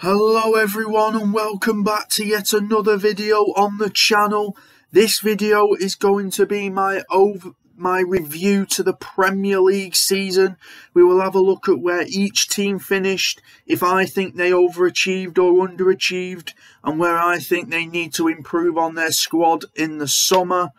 Hello everyone and welcome back to yet another video on the channel. This video is going to be my review to the Premier League season. We will have a look at where each team finished, if I think they overachieved or underachieved, and where I think they need to improve on their squad in the summer.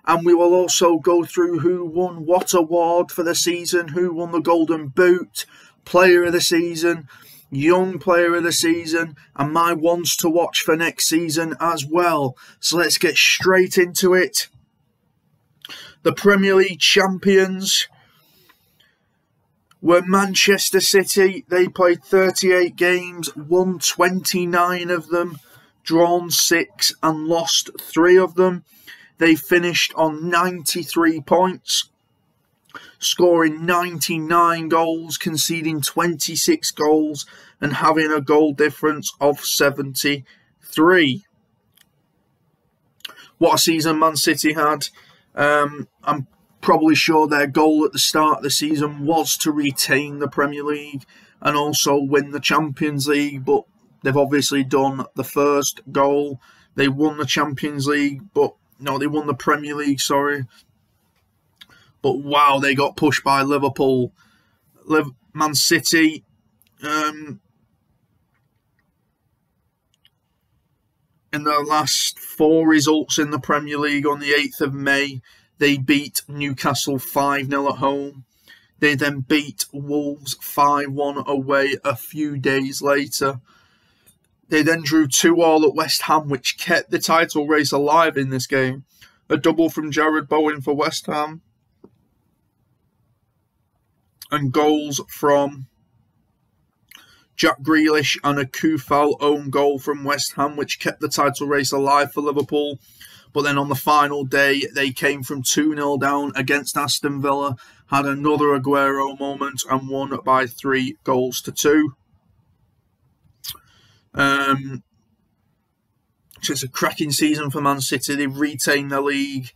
And we will also go through who won what award for the season, who won the Golden Boot, Player of the Season, Young Player of the Season, and my ones to watch for next season as well. So let's get straight into it. The Premier League champions were Manchester City. They played 38 games, won 29 of them, drawn 6 and lost 3 of them. They finished on 93 points, scoring 99 goals, conceding 26 goals, and having a goal difference of 73. What a season Man City had. I'm probably sure their goal at the start of the season was to retain the Premier League and also win the Champions League, but they've obviously done the first goal. They won the Champions League, they won the Premier League, sorry. But wow, they got pushed by Liverpool. Man City, in their last 4 results in the Premier League on the 8th of May, they beat Newcastle 5-0 at home. They then beat Wolves 5-1 away a few days later. They then drew 2-2 at West Ham, which kept the title race alive in this game. A double from Jarrod Bowen for West Ham, and goals from Jack Grealish and a Kufal own goal from West Ham, which kept the title race alive for Liverpool. But then on the final day, they came from 2-0 down against Aston Villa, had another Aguero moment, and won by 3-2. It's a cracking season for Man City. They've retained the league.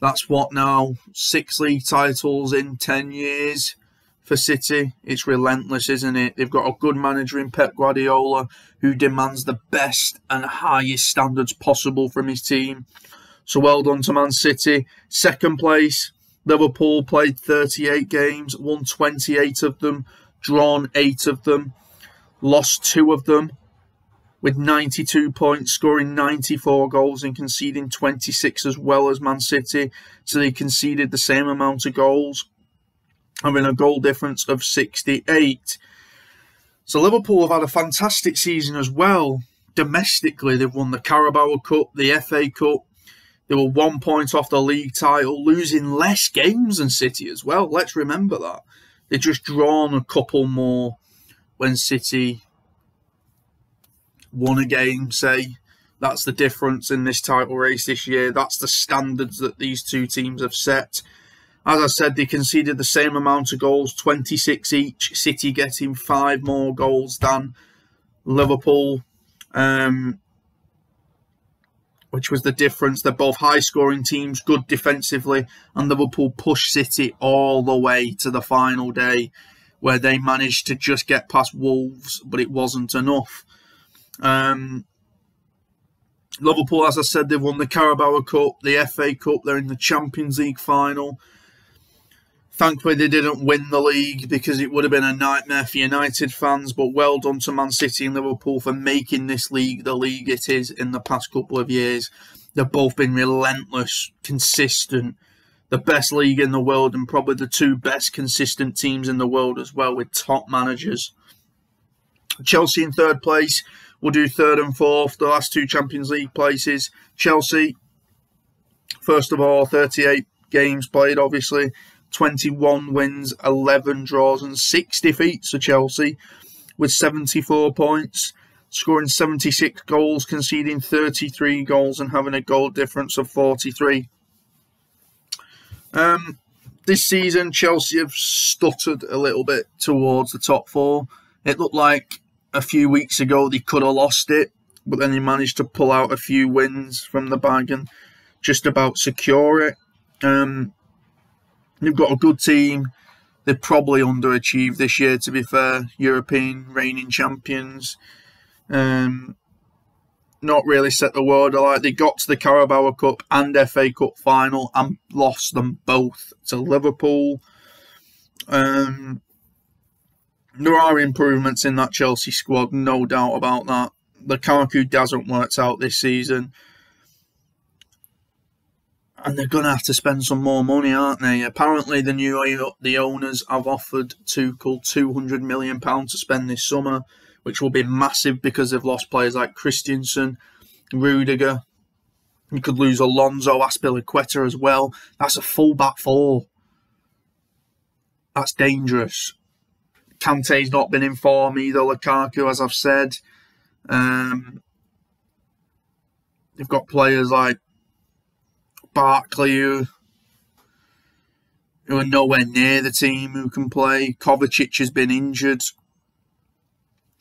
That's what now? 6 league titles in 10 years. For City, it's relentless, isn't it? They've got a good manager in Pep Guardiola who demands the best and highest standards possible from his team. So well done to Man City. Second place, Liverpool played 38 games, won 28 of them, drawn 8 of them, lost 2 of them, with 92 points, scoring 94 goals and conceding 26 as well as Man City. So they conceded the same amount of goals, having a goal difference of 68. So Liverpool have had a fantastic season as well. Domestically, they've won the Carabao Cup, the FA Cup. They were 1 point off the league title, losing less games than City as well. Let's remember that. They've just drawn a couple more when City won a game, say. That's the difference in this title race this year. That's the standards that these two teams have set. As I said, they conceded the same amount of goals, 26 each. City getting 5 more goals than Liverpool, which was the difference. They're both high-scoring teams, good defensively, and Liverpool pushed City all the way to the final day, where they managed to just get past Wolves, but it wasn't enough. Liverpool, as I said, they've won the Carabao Cup, the FA Cup. They're in the Champions League final. Thankfully, they didn't win the league because it would have been a nightmare for United fans. But well done to Man City and Liverpool for making this league the league it is in the past couple of years. They've both been relentless, consistent, the best league in the world, and probably the 2 best consistent teams in the world as well, with top managers. Chelsea in 3rd place. We'll do 3rd and 4th, the last 2 Champions League places. Chelsea, first of all, 38 games played, obviously. 21 wins, 11 draws, and 6 defeats for Chelsea, with 74 points, scoring 76 goals, conceding 33 goals, and having a goal difference of 43. This season, Chelsea have stuttered a little bit towards the top 4. It looked like a few weeks ago they could have lost it, but then they managed to pull out a few wins from the bag and just about secure it. They've got a good team. They've probably underachieved this year, to be fair. European reigning champions. Not really set the world alight. They got to the Carabao Cup and FA Cup final and lost them both to Liverpool. There are improvements in that Chelsea squad, no doubt about that. Lukaku hasn't worked out this season. And they're going to have to spend some more money, aren't they? Apparently, the owners have offered Tuchel £200 million to spend this summer, which will be massive because they've lost players like Christensen, Rudiger. You could lose Alonso, Azpilicueta as well. That's a full back four. That's dangerous. Kante's not been in form either, Lukaku, as I've said. They've got players like Barkley who are nowhere near the team who can play. Kovacic has been injured.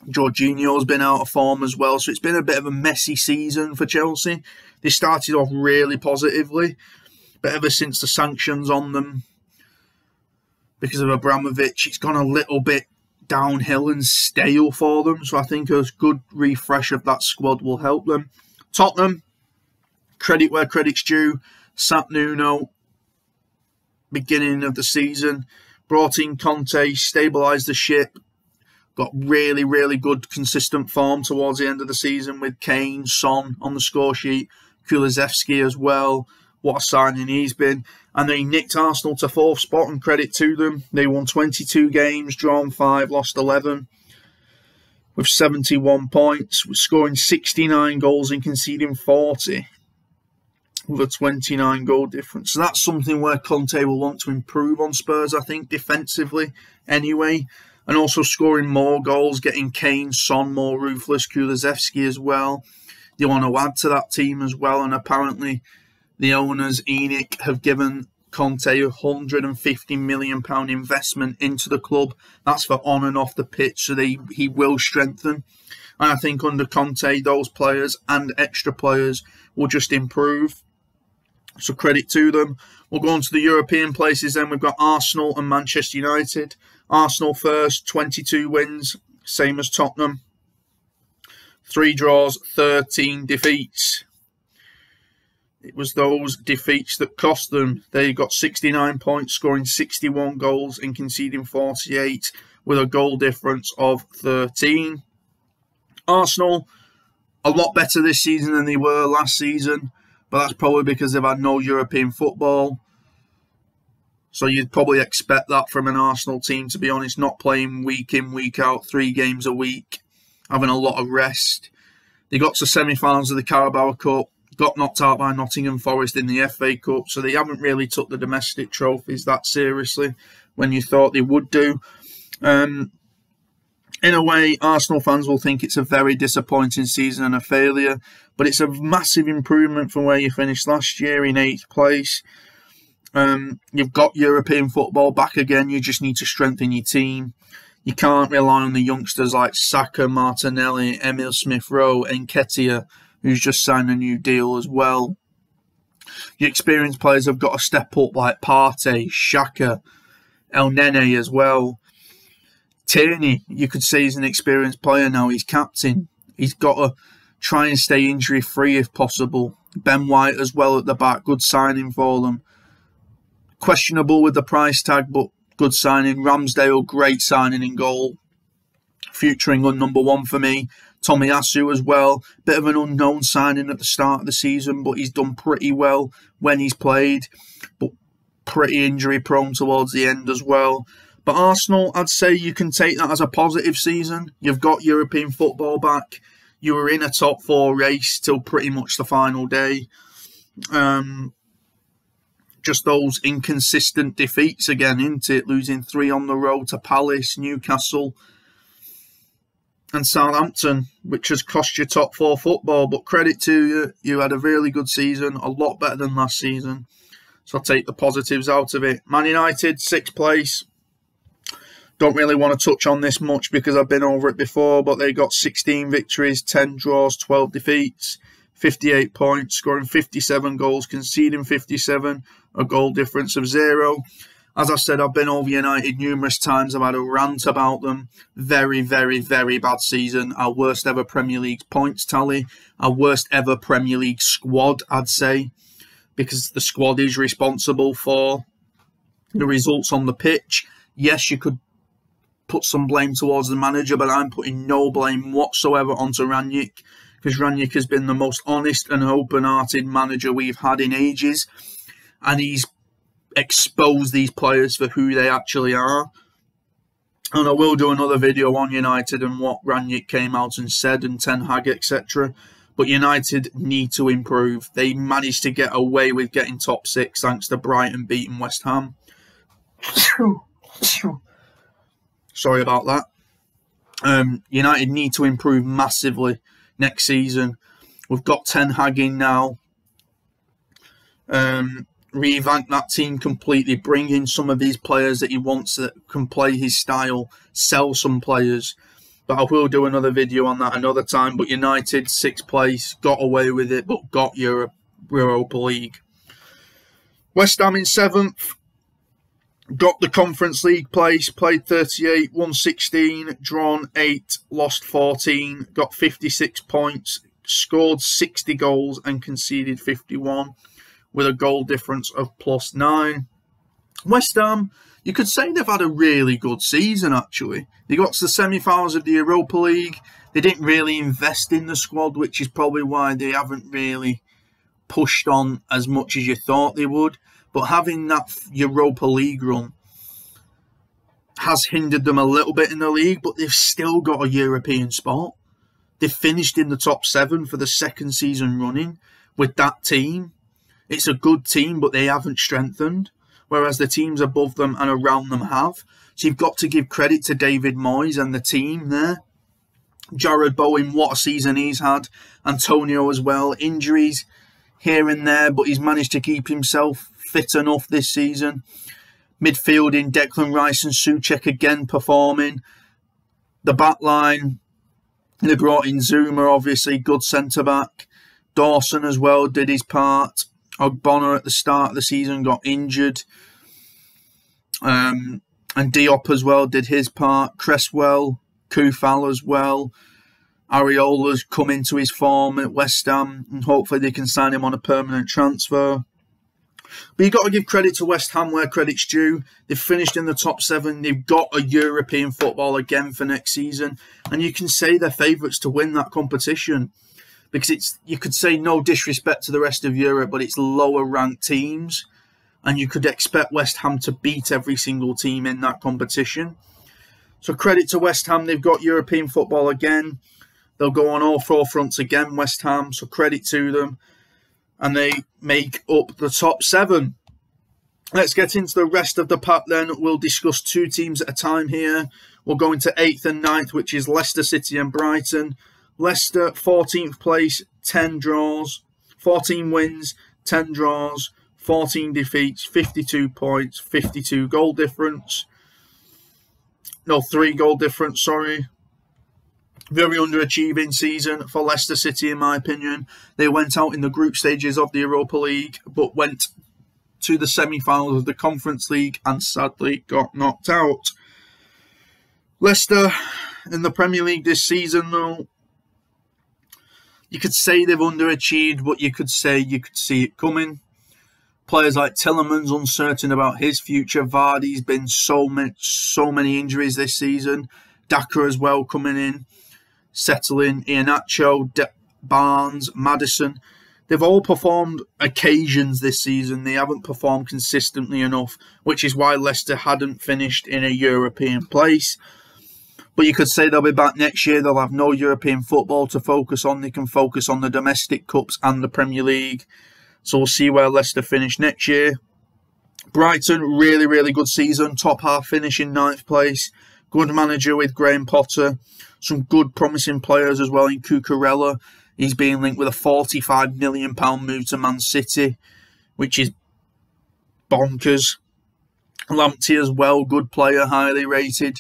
Jorginho's been out of form as well. So it's been a bit of a messy season for Chelsea. They started off really positively, but ever since the sanctions on them because of Abramovich, it's gone a little bit downhill and stale for them. So I think a good refresh of that squad will help them. Tottenham, credit where credit's due. Sat Nuno, beginning of the season, brought in Conte, stabilised the ship, got really, really good consistent form towards the end of the season with Kane, Son on the score sheet, Kulusevski as well. What a signing he's been. And they nicked Arsenal to 4th spot, and credit to them. They won 22 games, drawn 5, lost 11, with 71 points, scoring 69 goals and conceding 40. With a 29 goal difference. So that's something where Conte will want to improve on Spurs, I think, defensively anyway. And also scoring more goals, getting Kane, Son more ruthless, Kulusevski as well. They want to add to that team as well. And apparently the owners, ENIC, have given Conte a £150 million investment into the club. That's for on and off the pitch, so he will strengthen. And I think under Conte, those players and extra players will just improve. So credit to them. We'll go on to the European places then. We've got Arsenal and Manchester United. Arsenal first, 22 wins, same as Tottenham. 3 draws, 13 defeats. It was those defeats that cost them. They got 69 points, scoring 61 goals and conceding 48 with a goal difference of 13. Arsenal, a lot better this season than they were last season. But that's probably because they've had no European football. So you'd probably expect that from an Arsenal team, to be honest, not playing week in, week out, 3 games a week, having a lot of rest. They got to semi-finals of the Carabao Cup, got knocked out by Nottingham Forest in the FA Cup, so they haven't really took the domestic trophies that seriously when you thought they would do. In a way, Arsenal fans will think it's a very disappointing season and a failure, but it's a massive improvement from where you finished last year in 8th place. You've got European football back again. You just need to strengthen your team. You can't rely on the youngsters like Saka, Martinelli, Emil Smith-Rowe, Nketiah, who's just signed a new deal as well. Your experienced players have got to step up like Partey, Xhaka, El Nene as well. Tierney, you could say he's an experienced player now. He's captain. He's got to try and stay injury-free if possible. Ben White as well at the back. Good signing for them. Questionable with the price tag, but good signing. Ramsdale, great signing in goal. Future England #1 for me. Tomiyasu as well. Bit of an unknown signing at the start of the season, but he's done pretty well when he's played. But pretty injury-prone towards the end as well. But Arsenal, I'd say you can take that as a positive season. You've got European football back. You were in a top 4 race till pretty much the final day. Just those inconsistent defeats again, isn't it? Losing 3 on the road to Palace, Newcastle and Southampton, which has cost you top 4 football. But credit to you, you had a really good season, a lot better than last season. So I'll take the positives out of it. Man United, 6th place. Don't really want to touch on this much because I've been over it before, but they got 16 victories, 10 draws, 12 defeats, 58 points, scoring 57 goals, conceding 57, a goal difference of 0. As I said, I've been over United numerous times. I've had a rant about them. Very, very, very bad season. Our worst ever Premier League points tally. Our worst ever Premier League squad, I'd say. Because the squad is responsible for the results on the pitch. Yes, you could put some blame towards the manager, but I'm putting no blame whatsoever onto Rangnick. Because Rangnick has been the most honest and open-hearted manager we've had in ages. And he's expose these players for who they actually are. And I will do another video on United and what Rangnick came out and said, and Ten Hag, etc. But United need to improve. They managed to get away with getting top 6 thanks to Brighton beating West Ham. Sorry about that. United need to improve massively next season. We've got Ten Hag in now. Revamp that team completely, bring in some of these players that he wants that can play his style, sell some players. But I will do another video on that another time. But United, 6th place, got away with it, but got Europa League. West Ham in 7th, got the Conference League place, played 38, won 16, drawn 8, lost 14, got 56 points, scored 60 goals and conceded 51. With a goal difference of +9. West Ham, you could say they've had a really good season, actually. They got to the semi-finals of the Europa League. They didn't really invest in the squad, which is probably why they haven't really pushed on as much as you thought they would. But having that Europa League run has hindered them a little bit in the league, but they've still got a European spot. They've finished in the top 7 for the 2nd season running with that team. It's a good team, but they haven't strengthened, whereas the teams above them and around them have. So you've got to give credit to David Moyes and the team there. Jared Bowen, what a season he's had. Antonio as well. Injuries here and there, but he's managed to keep himself fit enough this season. Midfielding, Declan Rice and Souček again performing. The back line, they brought in Zuma, obviously, good centre-back. Dawson as well did his part. Ogbonna at the start of the season got injured. And Diop as well did his part. Cresswell, Kufal as well. Areola's come into his form at West Ham. And hopefully they can sign him on a permanent transfer. But you've got to give credit to West Ham where credit's due. They've finished in the top 7. They've got a European football again for next season. And you can say they're favourites to win that competition. Because it's, you could say no disrespect to the rest of Europe, but it's lower ranked teams. And you could expect West Ham to beat every single team in that competition. So credit to West Ham, they've got European football again. They'll go on all 4 fronts again, West Ham, so credit to them. And they make up the top 7. Let's get into the rest of the pack then. We'll discuss 2 teams at a time here. We'll go into 8th and 9th, which is Leicester City and Brighton. Leicester, 14th place, 10 draws, 14 wins, 10 draws, 14 defeats, 52 points, 52 goal difference. No, 3 goal difference, sorry. Very underachieving season for Leicester City, in my opinion. They went out in the group stages of the Europa League, but went to the semi-finals of the Conference League and sadly got knocked out. Leicester in the Premier League this season, though, you could say they've underachieved, but you could say you could see it coming. Players like Tielemans uncertain about his future. Vardy's been so many injuries this season. Daka as well coming in, settling. Iheanacho, Barnes, Maddison. They've all performed occasions this season. They haven't performed consistently enough, which is why Leicester hadn't finished in a European place. But you could say they'll be back next year. They'll have no European football to focus on. They can focus on the domestic cups and the Premier League. So we'll see where Leicester finish next year. Brighton, really, really good season. Top half finish in 9th place. Good manager with Graham Potter. Some good promising players as well in Cucurella. He's being linked with a £45 million move to Man City, which is bonkers. Lamptey as well, good player, highly rated.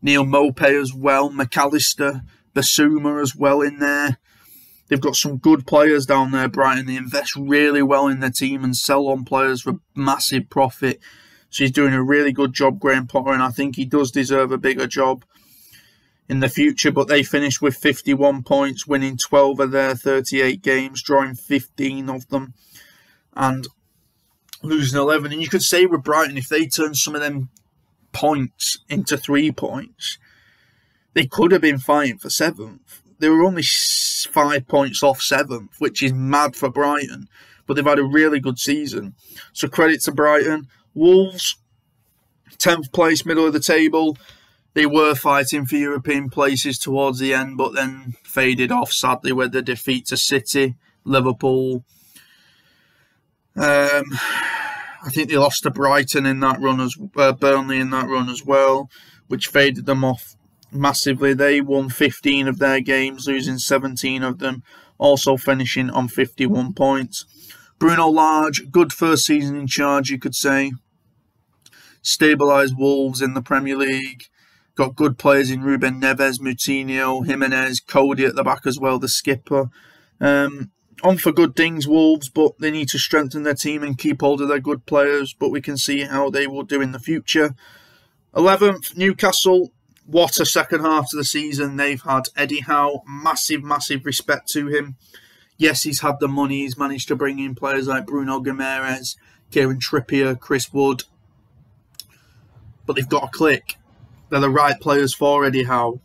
Neil Maupay as well, McAllister, Basuma as well in there. They've got some good players down there, Brighton. They invest really well in their team and sell on players for massive profit. So he's doing a really good job, Graham Potter, and I think he does deserve a bigger job in the future. But they finished with 51 points, winning 12 of their 38 games, drawing 15 of them, and losing 11. And you could say with Brighton, if they turned some of them points into 3 points, they could have been fighting for 7th. They were only 5 points off 7th, which is mad for Brighton. But they've had a really good season. So credit to Brighton. Wolves, 10th place, middle of the table. They were fighting for European places towards the end, but then faded off, sadly, with the defeat to City, Liverpool. I think they lost to Brighton in that run, Burnley in that run as well, which faded them off massively. They won 15 of their games, losing 17 of them, also finishing on 51 points. Bruno Lage, good first season in charge, you could say. Stabilised Wolves in the Premier League. Got good players in Ruben Neves, Moutinho, Jimenez, Cody at the back as well, the skipper. On for good things, Wolves, but they need to strengthen their team and keep hold of their good players, but we can see how they will do in the future. 11th, Newcastle. What a second half to the season they've had. Eddie Howe, massive, massive respect to him. Yes, he's had the money. He's managed to bring in players like Bruno Guimaraes, Kieran Trippier, Chris Wood. But they've got to click. They're the right players for Eddie Howe.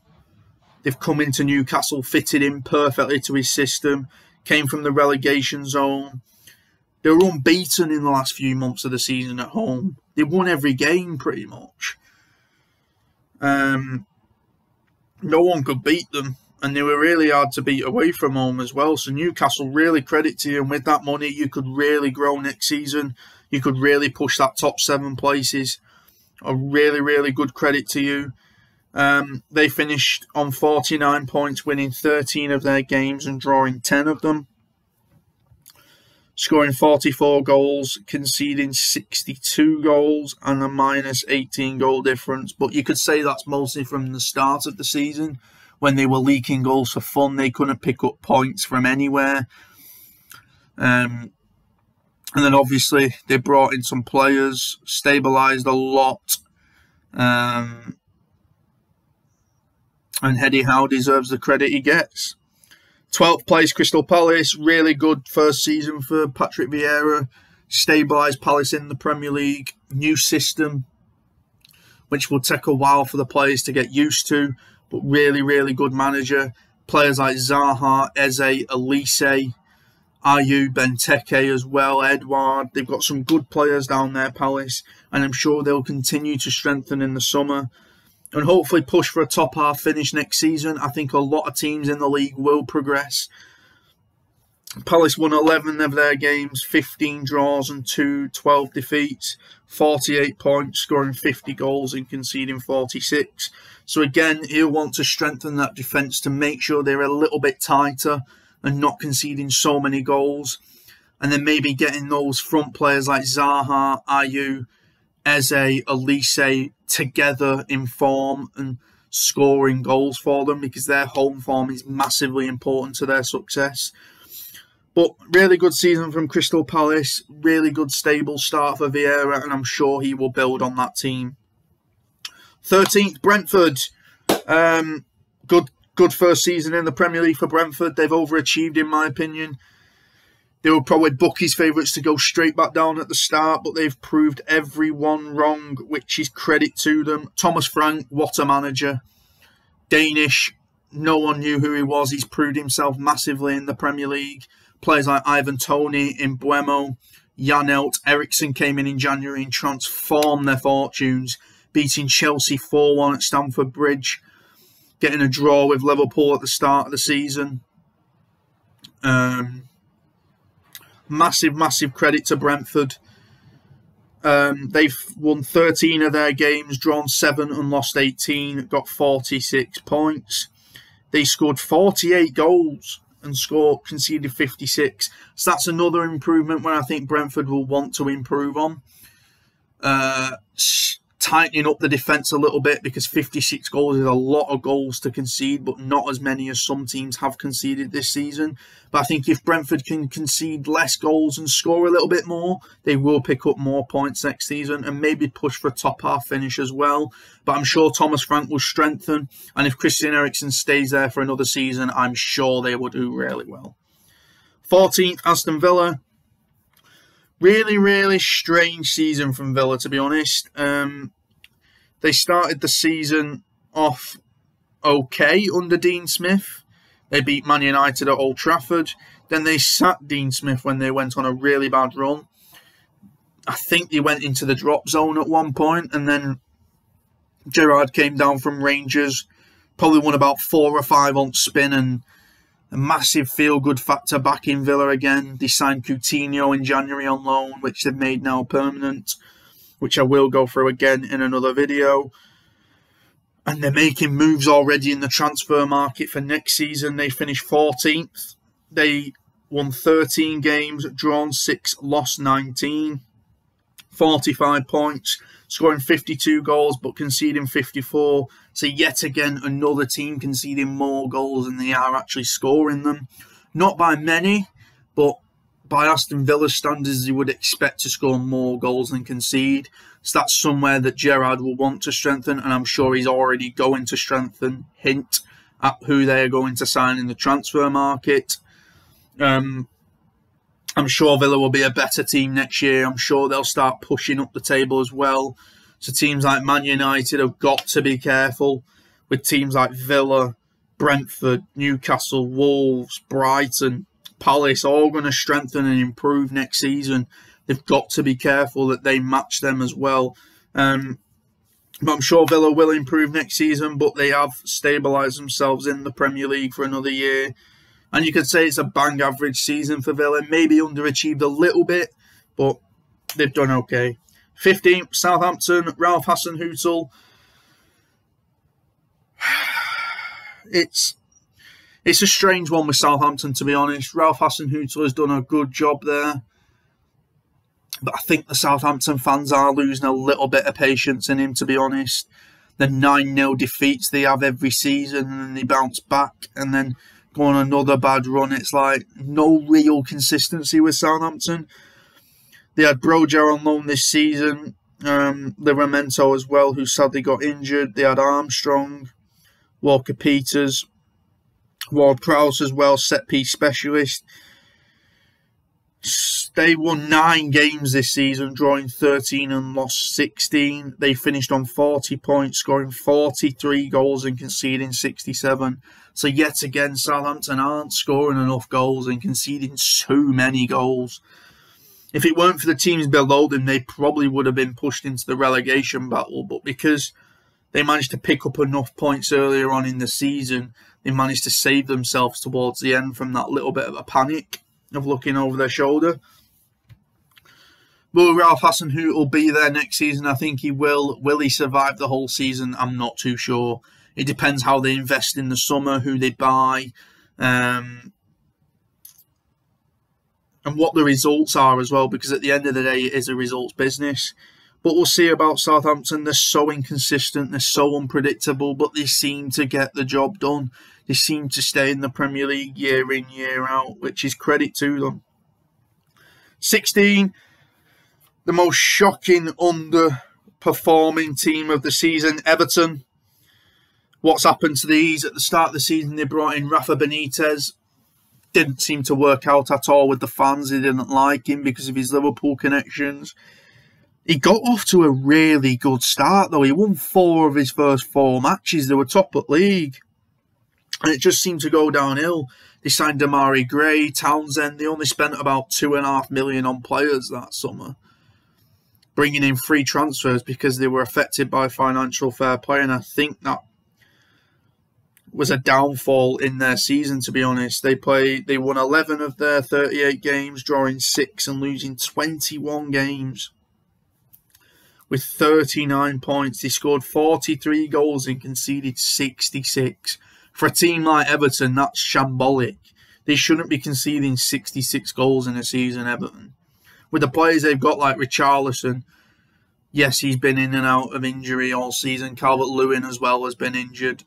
They've come into Newcastle, fitted in perfectly to his system, came from the relegation zone. They were unbeaten in the last few months of the season at home. They won every game pretty much. No one could beat them. And they were really hard to beat away from home as well. So Newcastle, really credit to you. And with that money, you could really grow next season. You could really push that top 7 places. A really, really good credit to you. They finished on 49 points, winning 13 of their games and drawing 10 of them. Scoring 44 goals, conceding 62 goals, and a minus 18 goal difference. But you could say that's mostly from the start of the season, when they were leaking goals for fun. They couldn't pick up points from anywhere. And then obviously they brought in some players, stabilised a lot. And Eddie Howe deserves the credit he gets. 12th place, Crystal Palace. Really good first season for Patrick Vieira. Stabilised Palace in the Premier League. New system, which will take a while for the players to get used to. But really, really good manager. Players like Zaha, Eze, Elise, Ayew, Benteke as well, Edouard. They've got some good players down there, Palace. And I'm sure they'll continue to strengthen in the summer. And hopefully push for a top half finish next season. I think a lot of teams in the league will progress. Palace won 11 of their games, 15 draws and 12 defeats, 48 points, scoring 50 goals and conceding 46. So again, he'll want to strengthen that defence to make sure they're a little bit tighter and not conceding so many goals. And then maybe getting those front players like Zaha, Ayew, Eze, Elise together in form and scoring goals for them, because their home form is massively important to their success. But really good season from Crystal Palace, really good stable start for Vieira, and I'm sure he will build on that team. 13th, Brentford. Good first season in the Premier League for Brentford. They've overachieved in my opinion. They were probably bookies' favourites to go straight back down at the start, but they've proved everyone wrong, which is credit to them. Thomas Frank, what a manager. Danish, no one knew who he was. He's proved himself massively in the Premier League. Players like Ivan Toney, Mbeumo, Janelt, Eriksson came in January and transformed their fortunes, beating Chelsea 4-1 at Stamford Bridge, getting a draw with Liverpool at the start of the season. Massive credit to Brentford. They've won 13 of their games, drawn 7 and lost 18, got 46 points. They scored 48 goals and conceded 56. So that's another improvement where I think Brentford will want to improve on. tightening up the defence a little bit, because 56 goals is a lot of goals to concede, but not as many as some teams have conceded this season. But I think if Brentford can concede less goals and score a little bit more, they will pick up more points next season and maybe push for a top half finish as well. But I'm sure Thomas Frank will strengthen, and if Christian Eriksen stays there for another season, I'm sure they will do really well. 14th, Aston Villa. Really, really strange season from Villa, to be honest. They started the season off okay under Dean Smith. They beat Man United at Old Trafford. Then they sacked Dean Smith when they went on a really bad run. I think they went into the drop zone at one point, and then Gerrard came down from Rangers, probably won about 4 or 5 on spin, and a massive feel-good factor back in Villa again. They signed Coutinho in January on loan, which they've made now permanent, which I will go through again in another video. And they're making moves already in the transfer market for next season. They finished 14th. They won 13 games, drawn 6, lost 19. 45 points, scoring 52 goals but conceding 54. So yet again, another team conceding more goals than they are actually scoring them. Not by many, but by Aston Villa standards, you would expect to score more goals than concede. So that's somewhere that Gerrard will want to strengthen, and I'm sure he's already going to strengthen. Hint at who they're going to sign in the transfer market. I'm sure Villa will be a better team next year. I'm sure they'll start pushing up the table as well. So teams like Man United have got to be careful with teams like Villa, Brentford, Newcastle, Wolves, Brighton, Palace, all going to strengthen and improve next season. They've got to be careful that they match them as well. But I'm sure Villa will improve next season, but they have stabilised themselves in the Premier League for another year. And you could say it's a bang average season for Villa. Maybe underachieved a little bit, but they've done okay. 15th, Southampton, Ralph Hasenhüttl. It's a strange one with Southampton, to be honest. Ralph Hasenhüttl has done a good job there. But I think the Southampton fans are losing a little bit of patience in him, to be honest. The 9-0 defeats they have every season, and then they bounce back, and then go on another bad run. It's like no real consistency with Southampton. They had Broja on loan this season. Livramento as well, who sadly got injured. They had Armstrong, Walker Peters, Ward-Prowse as well, set-piece specialist. They won 9 games this season, drawing 13 and lost 16. They finished on 40 points, scoring 43 goals and conceding 67. So yet again, Southampton aren't scoring enough goals and conceding too many goals. If it weren't for the teams below them, they probably would have been pushed into the relegation battle. But because they managed to pick up enough points earlier on in the season, they managed to save themselves towards the end from that little bit of a panic of looking over their shoulder. Will Ralph Hasenhüttl be there next season? I think he will. Will he survive the whole season? I'm not too sure. It depends how they invest in the summer, who they buy, and what the results are as well, because at the end of the day, it is a results business. But we'll see about Southampton. They're so inconsistent, they're so unpredictable, but they seem to get the job done. They seem to stay in the Premier League year in, year out, which is credit to them. 16, the most shocking underperforming team of the season, Everton. What's happened to these? At the start of the season, they brought in Rafa Benitez. Didn't seem to work out at all with the fans. They didn't like him because of his Liverpool connections. He got off to a really good start, though. He won 4 of his first 4 matches. They were top at league. And it just seemed to go downhill. They signed Damari Gray, Townsend. They only spent about £2.5 million on players that summer, bringing in free transfers because they were affected by financial fair play. And I think that was a downfall in their season, to be honest. They won 11 of their 38 games, drawing 6 and losing 21 games with 39 points. They scored 43 goals and conceded 66. For a team like Everton, that's shambolic. They shouldn't be conceding 66 goals in a season, Everton. With the players they've got like Richarlison, Yes, he's been in and out of injury all season. Calvert-Lewin as well has been injured.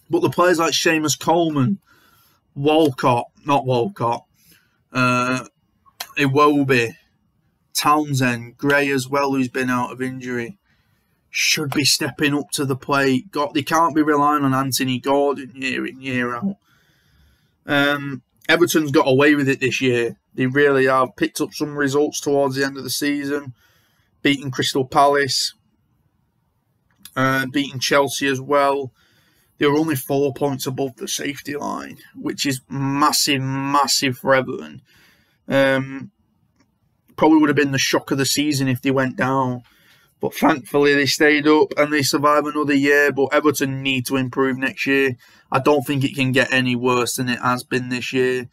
But the players like Seamus Coleman, Iwobi, Townsend, Gray as well, who's been out of injury, should be stepping up to the plate. They can't be relying on Anthony Gordon year in, year out. Everton's got away with it this year. They really have. Picked up some results towards the end of the season, beating Crystal Palace, beating Chelsea as well. They were only 4 points above the safety line, which is massive for Everton. Probably would have been the shock of the season if they went down. But thankfully they stayed up and they survive another year. But Everton need to improve next year. I don't think it can get any worse than it has been this year.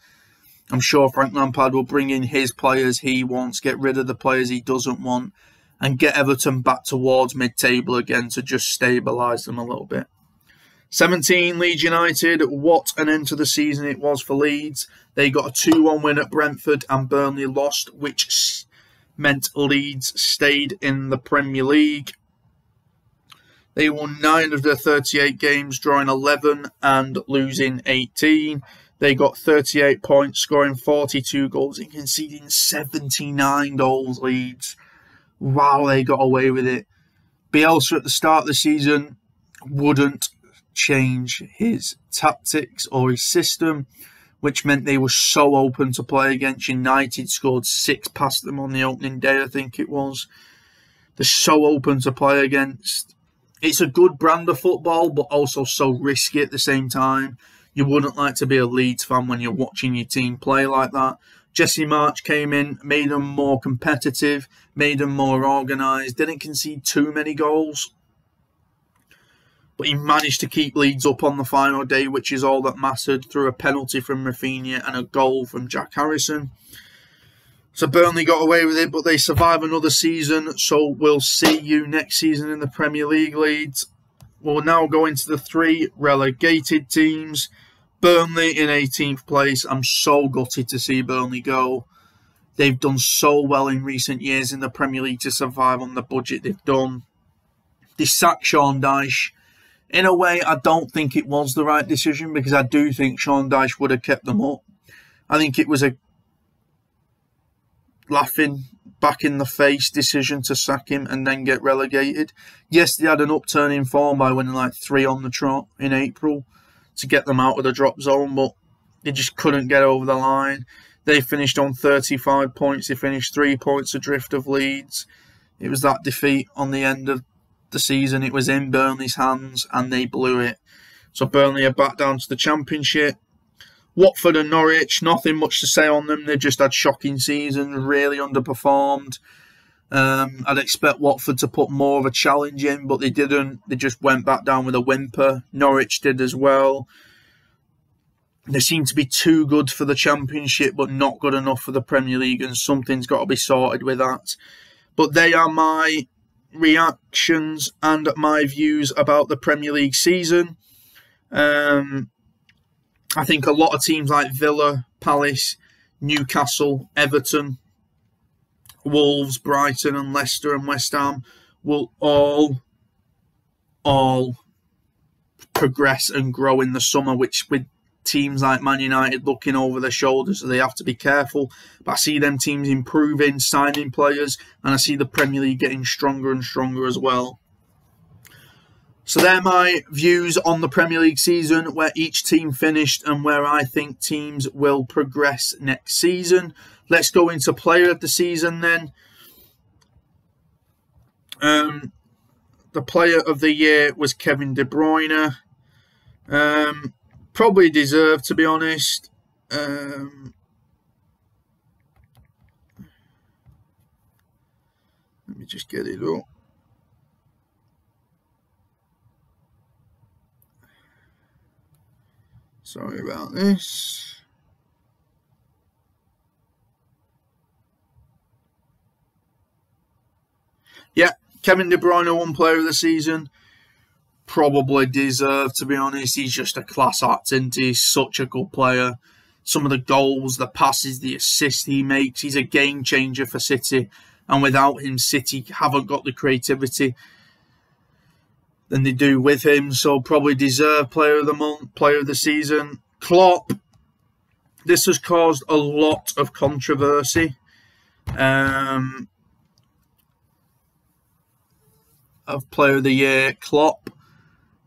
I'm sure Frank Lampard will bring in his players he wants, get rid of the players he doesn't want, and get Everton back towards mid-table again to just stabilise them a little bit. 17, Leeds United. What an end to the season it was for Leeds. They got a 2-1 win at Brentford and Burnley lost, which meant Leeds stayed in the Premier League. They won 9 of their 38 games, drawing 11 and losing 18. They got 38 points, scoring 42 goals and conceding 79 goals, Leeds. Wow, they got away with it. Bielsa at the start of the season wouldn't change his tactics or his system, which meant they were so open to play against United. Scored 6 past them on the opening day, I think it was. They're so open to play against. It's a good brand of football, but also so risky at the same time. You wouldn't like to be a Leeds fan when you're watching your team play like that. Jesse March came in, made them more competitive, made them more organised, didn't concede too many goals. But he managed to keep Leeds up on the final day, which is all that mattered, through a penalty from Rafinha and a goal from Jack Harrison. So Burnley got away with it, but they survive another season. So we'll see you next season in the Premier League, Leeds. We'll now go into the 3 relegated teams. Burnley in 18th place. I'm so gutted to see Burnley go. They've done so well in recent years in the Premier League to survive on the budget they've done. They sacked Sean Dyche. In a way, I don't think it was the right decision, because I do think Sean Dyche would have kept them up. I think it was a laughing, back-in-the-face decision to sack him and then get relegated. Yes, they had an upturn in form by winning like 3 on the trot in April to get them out of the drop zone, but they just couldn't get over the line. They finished on 35 points. They finished 3 points adrift of Leeds. It was that defeat on the end of the season. It was in Burnley's hands and they blew it. So Burnley are back down to the Championship. Watford and Norwich, nothing much to say on them. They just had shocking seasons, really underperformed. I'd expect Watford to put more of a challenge in, but they didn't. They just went back down with a whimper. Norwich did as well. They seem to be too good for the Championship, but not good enough for the Premier League, and something's got to be sorted with that. But they are my reactions and my views about the Premier League season. I think a lot of teams like Villa, Palace, Newcastle, Everton, Wolves, Brighton and Leicester and West Ham will all progress and grow in the summer, which with teams like Man United looking over their shoulders, so they have to be careful. But I see them teams improving, signing players, and I see the Premier League getting stronger and stronger as well. So they're my views on the Premier League season, where each team finished and where I think teams will progress next season. Let's go into player of the season then. The player of the year was Kevin De Bruyne. Probably deserved, to be honest. Let me just get it up. Sorry about this. Yeah, Kevin De Bruyne won player of the season. Probably deserved, to be honest. He's just a class act, isn't he? He's such a good player. Some of the goals, the passes, the assists he makes. He's a game changer for City. And without him, City haven't got the creativity than they do with him. So probably deserve player of the month, player of the season. Klopp. This has caused a lot of controversy. Of player of the year, Klopp.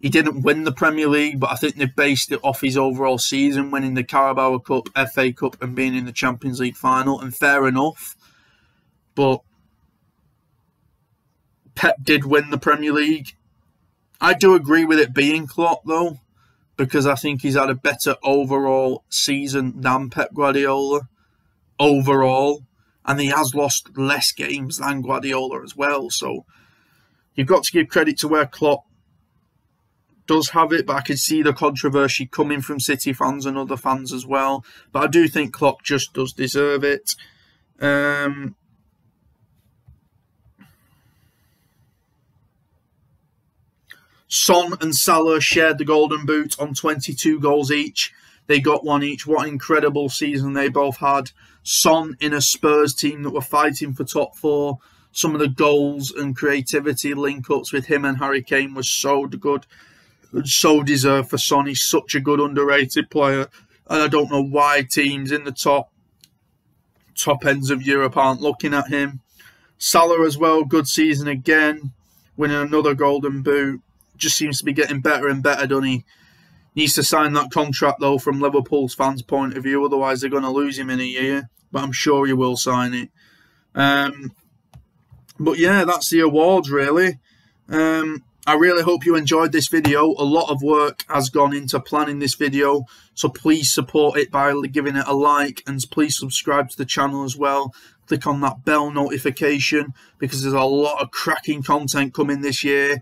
He didn't win the Premier League, but I think they based it off his overall season, winning the Carabao Cup, FA Cup, and being in the Champions League final. And fair enough. But Pep did win the Premier League. I do agree with it being Klopp, though, because I think he's had a better overall season than Pep Guardiola. Overall. And he has lost less games than Guardiola as well. So you've got to give credit to where Klopp does have it, but I can see the controversy coming from City fans and other fans as well. But I do think Klopp just does deserve it. Son and Salah shared the Golden Boot on 22 goals each. They got one each. What an incredible season they both had. Son in a Spurs team that were fighting for top four. Some of the goals and creativity link-ups with him and Harry Kane was so good. So deserved for Son. He's such a good underrated player. And I don't know why teams in the top ends of Europe aren't looking at him. Salah as well, good season again. Winning another Golden Boot. Just seems to be getting better and better, doesn't he? Needs to sign that contract, though, from Liverpool's fans' point of view. Otherwise, they're going to lose him in a year. But I'm sure he will sign it. But yeah, that's the awards, really. I really hope you enjoyed this video. A lot of work has gone into planning this video. So please support it by giving it a like. And please subscribe to the channel as well. Click on that bell notification, because there's a lot of cracking content coming this year.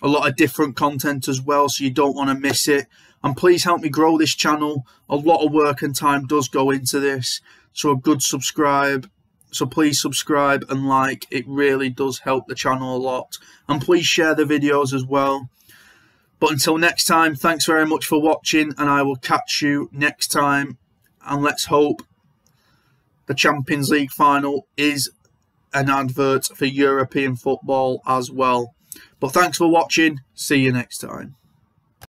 A lot of different content as well, so you don't want to miss it. And please help me grow this channel. A lot of work and time does go into this. So a good subscribe. So please subscribe and like. It really does help the channel a lot. And please share the videos as well. But until next time, thanks very much for watching. And I will catch you next time. And let's hope the Champions League final is an advert for European football as well. But thanks for watching. See you next time.